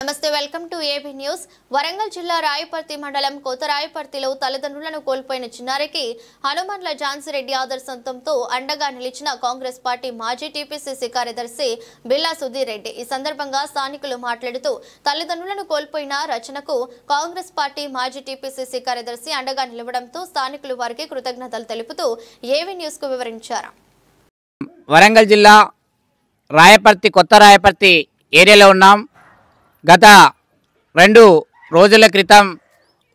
నమస్తే welcome to AB news. Warangal జిల్లా రాయపర్తి మండలం కొత్త రాయపర్తిలో తల్లిదండ్రులను కోల్పోయిన చిన్నారికి హనుమండ్ల ఝాన్సీరెడ్డి ఆదర్శంతో అండగా నిలిచిన కాంగ్రెస్ పార్టీ మాజీ టీపీసీసీ కార్యదర్శి బిల్లా సుధీర్ రెడ్డి. ఈ సందర్భంగా స్థానికులు మాట్లాడుతూ తల్లిదండ్రులను కోల్పోయిన రచనకు కాంగ్రెస్ పార్టీ మాజీ టీపీసీసీ కార్యదర్శి అండగా నిలవడంతో స్థానికులు వారికి కృతజ్ఞతలు తెలుపుతూ ఏబీ న్యూస్ కు వివరించారు. వరంగల్ జిల్లా రాయపర్తి కొత్త రాయపర్తి ఏరియాలో ఉన్నాం. గత 2 రోజుల క్రితం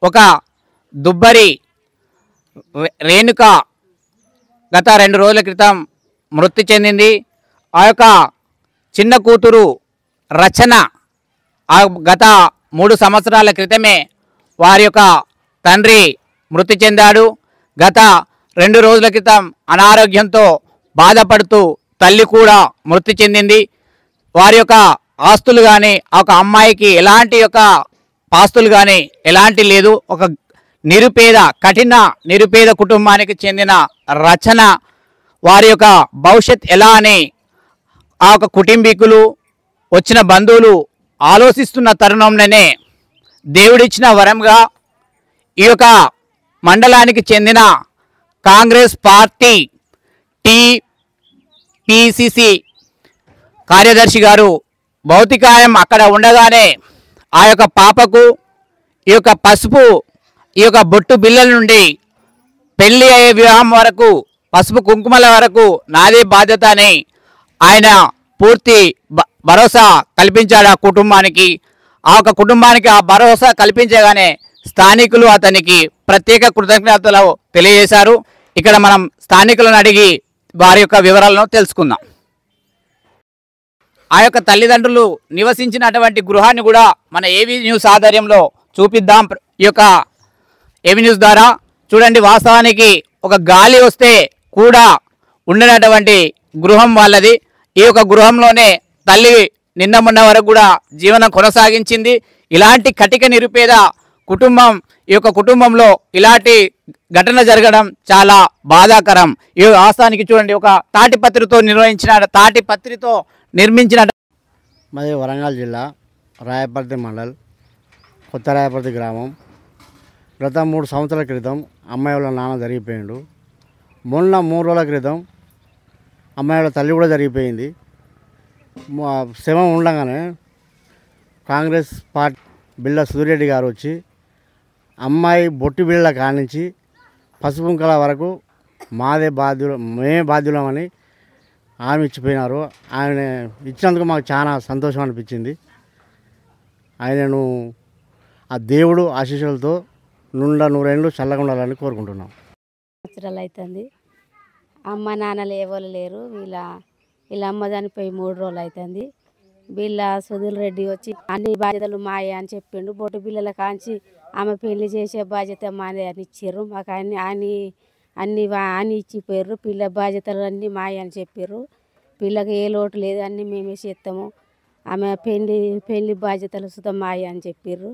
ఒక దుబ్బరి రేణుక గత 2 రోజుల క్రితం మృతి చెందింది. ఆ యొక్క చిన్న కూతురు రచన గత 3 సంవత్సరాల క్రితమే వారి యొక్క తండ్రి మృతి చెందాడు. గత 2 రోజుల క్రితం అనారోగ్యంతో బాధపడుతూ తల్లి కూడా మృతి చెందింది. వారి యొక్క ఆస్తులు కానీ ఒక అమ్మాయికి ఎలాంటి యొక్క ఆస్తులు కానీ ఎలాంటి లేదు. ఒక కఠిన నిరుపేద కుటుంబానికి చెందిన రచన వారి యొక్క భవిష్యత్ ఎలా అని ఆ యొక్క కుటుంబీకులు వచ్చిన బంధువులు ఆలోచిస్తున్న తరుణంలోనే దేవుడిచ్చిన వరంగా ఈ యొక్క మండలానికి చెందిన కాంగ్రెస్ పార్టీ టీపీసీసీ కార్యదర్శి గారు భౌతికాయం అక్కడ ఉండగానే ఆ యొక్క పాపకు ఈ యొక్క పసుపు ఈ యొక్క బొట్టు బిళ్ళల నుండి పెళ్లి అయ్యే వివాహం వరకు పసుపు కుంకుమల వరకు నాదే బాధ్యత అని ఆయన పూర్తి భరోసా కల్పించాడు ఆ కుటుంబానికి. ఆ యొక్క కుటుంబానికి ఆ భరోసా కల్పించగానే స్థానికులు అతనికి ప్రత్యేక కృతజ్ఞతలు తెలియజేశారు. ఇక్కడ మనం స్థానికులను అడిగి వారి యొక్క వివరాలను తెలుసుకుందాం. ఆ యొక్క తల్లిదండ్రులు నివసించినటువంటి గృహాన్ని కూడా మన ఏబీ న్యూస్ ఆధ్వర్యంలో చూపిద్దాం. ఈ యొక్క ఏబీ న్యూస్ ద్వారా చూడండి. వాస్తవానికి ఒక గాలి వస్తే కూడా ఉండనటువంటి గృహం వాళ్ళది. ఈ యొక్క గృహంలోనే తల్లి నిన్న మొన్న వరకు కూడా జీవనం కొనసాగించింది. ఇలాంటి కటిక నిరుపేద కుటుంబం ఈ యొక్క కుటుంబంలో ఇలాంటి ఘటన జరగడం చాలా బాధాకరం. ఈ వాస్తవానికి చూడండి, ఒక తాటిపత్రితో నిర్మించిన మాది వరంగల్ జిల్లా రాయపర్తి మండల్ కొత్త రాయపర్తి గ్రామం. గత 3 సంవత్సరాల క్రితం అమ్మాయి వాళ్ళ నాన్న జరిగిపోయిండు. మొన్న 3 రోజుల క్రితం అమ్మాయి వాళ్ళ తల్లి కూడా జరిగిపోయింది. శవం ఉండగానే కాంగ్రెస్ పార్టీ బిల్లా సుధీర్ రెడ్డి గారు వచ్చి అమ్మాయి బొట్టు బిళ్ళ కానించి పసుపుంకల వరకు మేమే బాధ్యులమని ఆమె ఇచ్చిపోయినారు. ఆయన ఇచ్చినందుకు మాకు చాలా సంతోషం అనిపించింది. ఆయనను ఆ దేవుడు ఆశీస్సులతో నూరేళ్ళు చల్లగా ఉండాలని కోరుకుంటున్నాం. సంవత్సరాలు అవుతుంది. అమ్మ నాన్నలు ఎవరు లేరు. వీళ్ళ అమ్మ చనిపోయి 3 రోజులు అవుతుంది. వీళ్ళ సుధీర్ రెడ్డి వచ్చి అన్ని బాధ్యతలు మాయే అని చెప్పిండు. బొట్టు బిళ్ళల కాంచి ఆమె పెళ్లి చేసే బాధ్యత మాదే అని ఇచ్చారు. మాకు అన్ని ఇచ్చిపోయారు. పిల్ల బాధ్యతలు అన్నీ మాయ అని చెప్పారు. పిల్లకి ఏ లోటు లేదు, అన్నీ మేమే చేస్తాము. ఆమె పెళ్లి బాధ్యతలు సుతం మాయ అని చెప్పారు.